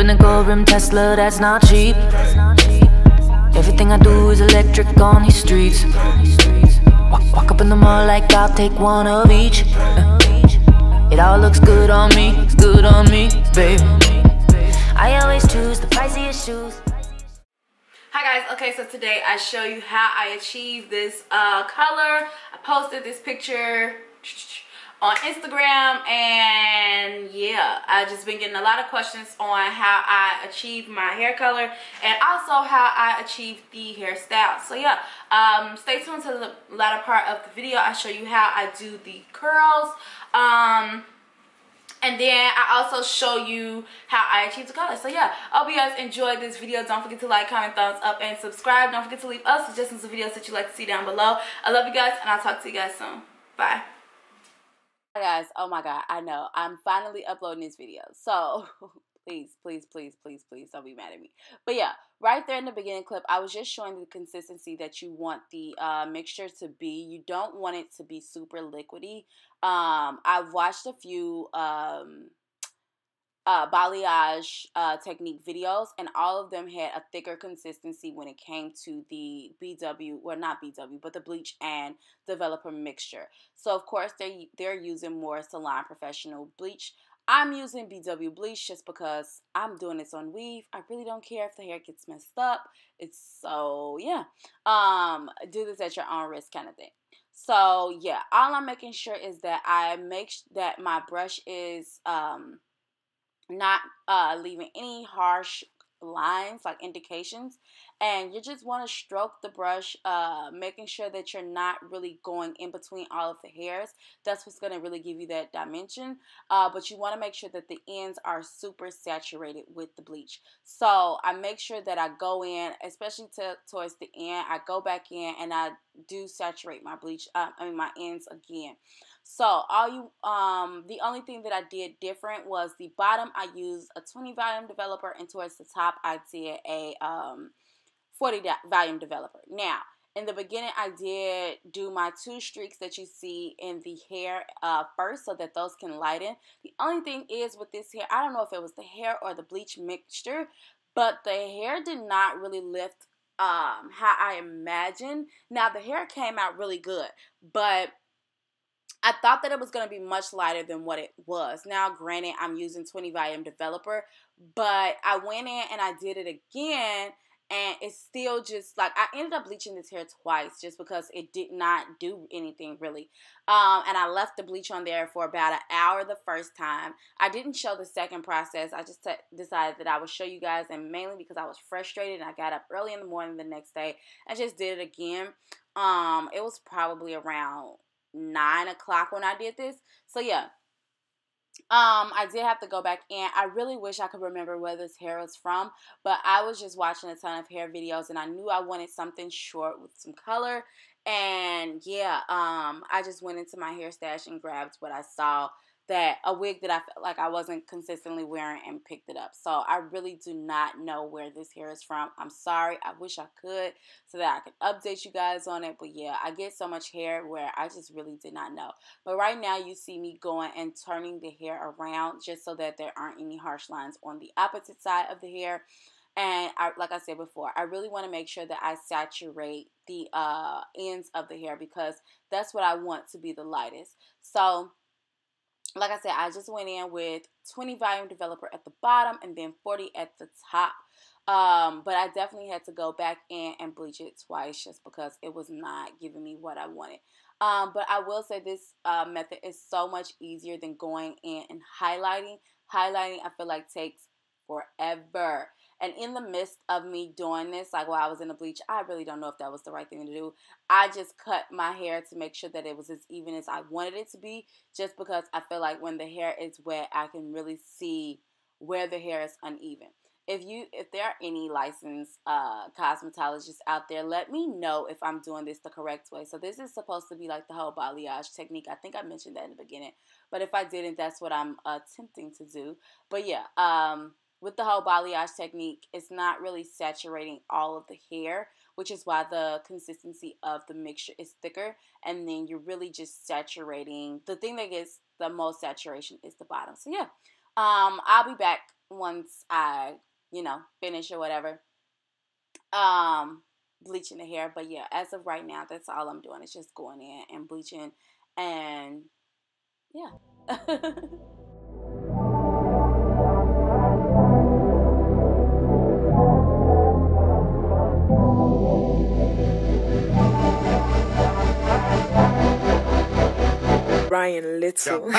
in a gold rim Tesla, that's not cheap. Everything I do is electric on these streets. Walk up in the mall like I'll take one of each. It all looks good on me, it's good on me, babe. I always choose the priciest shoes. Hi guys, okay, so today I show you how I achieved this color. I posted this picture on Instagram, and yeah, I've just been getting a lot of questions on how I achieved my hair color and also how I achieved the hairstyle. So yeah, stay tuned to the latter part of the video. I show you how I do the curls, and then I also show you how I achieve the color. So yeah, I hope you guys enjoyed this video. Don't forget to like, comment, thumbs up, and subscribe. Don't forget to leave us suggestions of videos that you'd like to see down below. I love you guys, and I'll talk to you guys soon. Bye. Hi guys, oh my god, I know, I'm finally uploading this video, so please don't be mad at me. But yeah, right there in the beginning clip, I was just showing the consistency that you want the mixture to be. You don't want it to be super liquidy. I've watched a few balayage technique videos, and all of them had a thicker consistency when it came to the BW, well not BW, but the bleach and developer mixture. So of course they're using more salon professional bleach. I'm using BW bleach just because I'm doing this on weave. I really don't care if the hair gets messed up. It's so yeah, do this at your own risk kind of thing. So yeah, all I'm making sure is that I make that my brush is not leaving any harsh lines like indications, and you just want to stroke the brush, making sure that you're not really going in between all of the hairs. That's what's going to really give you that dimension, but you want to make sure that the ends are super saturated with the bleach. So I make sure that I go in, especially towards the end, I go back in and I do saturate my bleach, my ends again. So the only thing that I did different was the bottom I used a 20 volume developer, and towards the top I did a 40 volume developer. Now in the beginning I did do my 2 streaks that you see in the hair first, so that those can lighten. The only thing is with this hair, I don't know if it was the hair or the bleach mixture, but the hair did not really lift how I imagined. Now the hair came out really good, but I thought that it was going to be much lighter than what it was. Now, granted, I'm using 20 volume developer, but I went in and I did it again, and it's still just like, I ended up bleaching this hair twice just because it did not do anything really. And I left the bleach on there for about an hour the first time. I didn't show the second process. I just decided that I would show you guys, and mainly because I was frustrated and I got up early in the morning the next day and just did it again. It was probably around 9 o'clock when I did this. So yeah, I did have to go back in. I really wish I could remember where this hair was from, but I was just watching a ton of hair videos and I knew I wanted something short with some color. And yeah, I just went into my hair stash and grabbed what I saw, that a wig that I felt like I wasn't consistently wearing, and picked it up. So I really do not know where this hair is from. I'm sorry. I wish I could so that I could update you guys on it. But yeah, I get so much hair where I just really did not know. But right now you see me going and turning the hair around just so that there aren't any harsh lines on the opposite side of the hair. And like I said before, I really want to make sure that I saturate the ends of the hair, because that's what I want to be the lightest. So like I said, I just went in with 20 volume developer at the bottom and then 40 at the top. But I definitely had to go back in and bleach it twice just because it was not giving me what I wanted. But I will say this method is so much easier than going in and highlighting. Highlighting, I feel like, takes forever. And in the midst of me doing this, like while I was in the bleach, I really don't know if that was the right thing to do. I just cut my hair to make sure that it was as even as I wanted it to be, just because I feel like when the hair is wet, I can really see where the hair is uneven. If there are any licensed cosmetologists out there, let me know if I'm doing this the correct way. So this is supposed to be like the whole balayage technique. I think I mentioned that in the beginning, but if I didn't, that's what I'm attempting to do. But yeah, with the whole balayage technique, it's not really saturating all of the hair, which is why the consistency of the mixture is thicker. And then you're really just saturating. The thing that gets the most saturation is the bottom. So yeah, I'll be back once I, you know, finish or whatever. Bleaching the hair. But yeah, as of right now, that's all I'm doing. It's just going in and bleaching, and yeah. Ryan Little.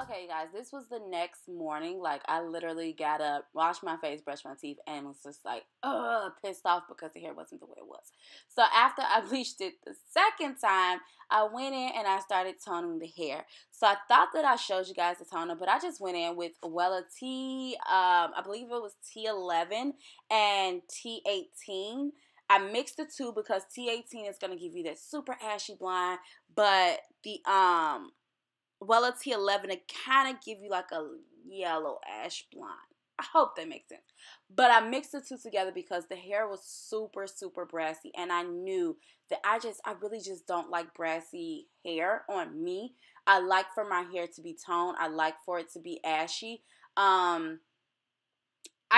Okay, guys, this was the next morning. Like, I literally got up, washed my face, brushed my teeth, and was just like, pissed off because the hair wasn't the way it was. So after I bleached it the second time, I went in and I started toning the hair. So I thought that I showed you guys the toner, but I just went in with I believe it was T11 and T18. I mixed the two because T18 is going to give you that super ashy blonde, but the T11 to kind of give you like a yellow ash blonde. I hope that makes sense. But I mixed the two together because the hair was super, super brassy, and I knew that I really just don't like brassy hair on me. I like for my hair to be toned. I like for it to be ashy. I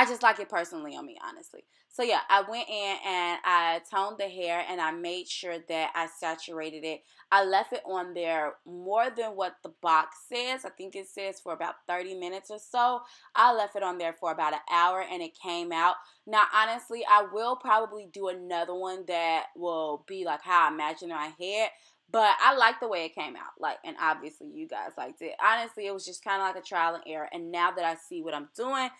just like it personally on me, honestly. So yeah, I went in and I toned the hair and I made sure that I saturated it. I left it on there more than what the box says. I think it says for about 30 minutes or so. I left it on there for about an hour and it came out. Now, honestly, I will probably do another one that will be like how I imagine my hair. But I like the way it came out. Like, and obviously you guys liked it. Honestly, it was just kind of like a trial and error. And now that I see what I'm doing,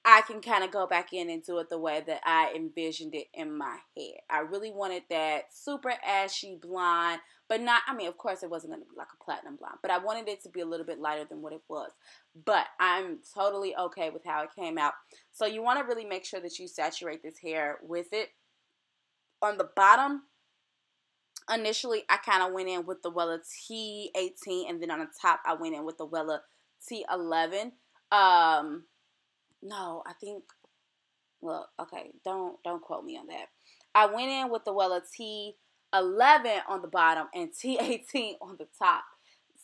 I can kind of go back in and do it the way that I envisioned it in my head. I really wanted that super ashy blonde, but not, I mean, of course it wasn't going to be like a platinum blonde, but I wanted it to be a little bit lighter than what it was. But I'm totally okay with how it came out. So you want to really make sure that you saturate this hair with it. On the bottom, initially I kind of went in with the Wella T18, and then on the top I went in with the Wella T11. No, I think, well, okay, don't quote me on that. I went in with the Wella T11 on the bottom and T18 on the top.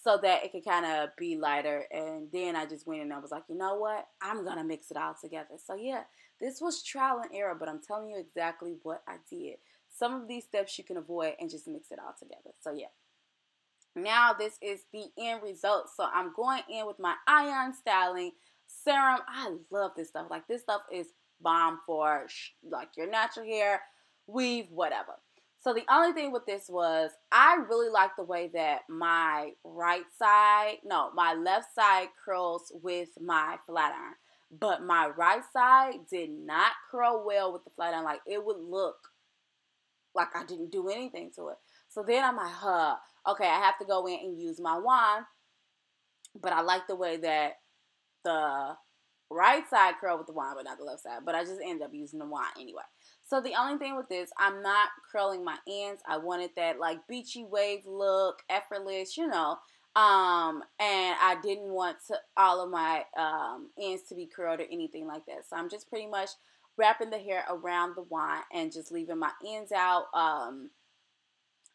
so that it could kind of be lighter. And then I just went and I was like, you know what? I'm going to mix it all together. So yeah, this was trial and error, but I'm telling you exactly what I did. Some of these steps you can avoid and just mix it all together. So yeah. Now this is the end result. So I'm going in with my iron styling serum. I love this stuff. Like, this stuff is bomb for like your natural hair, weave, whatever. So the only thing with this was I really like the way that my my left side curls with my flat iron. But my right side did not curl well with the flat iron. Like, it would look like I didn't do anything to it. So then I'm like, okay, I have to go in and use my wand. But I like the way that the right side curled with the wand, but not the left side. But I just ended up using the wand anyway. So the only thing with this, I'm not curling my ends. I wanted that like beachy wave look, effortless, you know. And I didn't want all of my ends to be curled or anything like that. So I'm just pretty much wrapping the hair around the wand and just leaving my ends out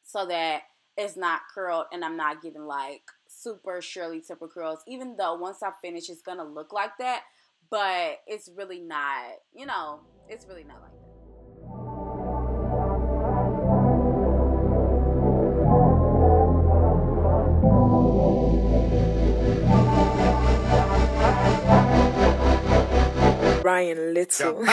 so that it's not curled and I'm not getting like super Shirley Temple curls. Even though once I finish, it's going to look like that. But it's really not, you know, it's really not like that. Ryan Little.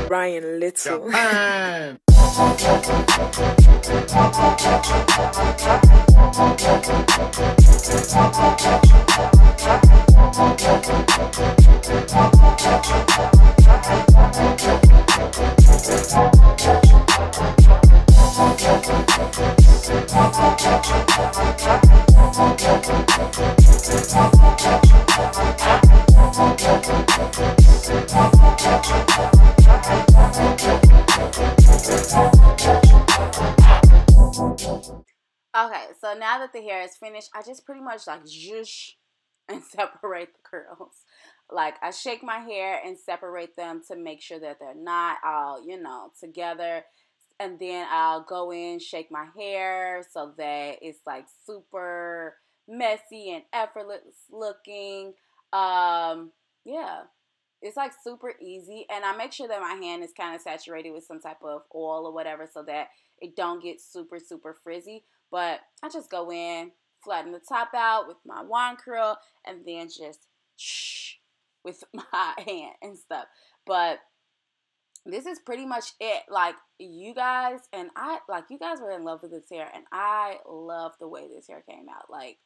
Ryan Little. that the hair is finished, I just pretty much like zhoosh and separate the curls. Like, I shake my hair and separate them to make sure that they're not all, you know, together. And then I'll go in, shake my hair so that it's like super messy and effortless looking. Yeah, it's like super easy. And I make sure that my hand is kind of saturated with some type of oil or whatever so that it don't get super, super frizzy. But I just go in, flatten the top out with my wand curl, and then just shh with my hand and stuff. But this is pretty much it. Like, you guys were in love with this hair, and I love the way this hair came out. Like,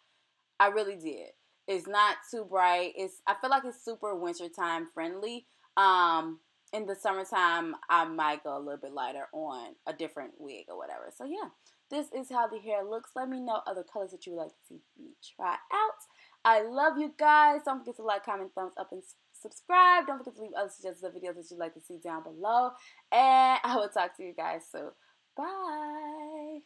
I really did. It's not too bright. I feel like it's super wintertime friendly. In the summertime, I might go a little bit lighter on a different wig or whatever. So yeah, this is how the hair looks. Let me know other colors that you would like to see me try out. I love you guys. Don't forget to like, comment, thumbs up, and subscribe. Don't forget to leave other suggestions of videos that you'd like to see down below. And I will talk to you guys soon. Bye.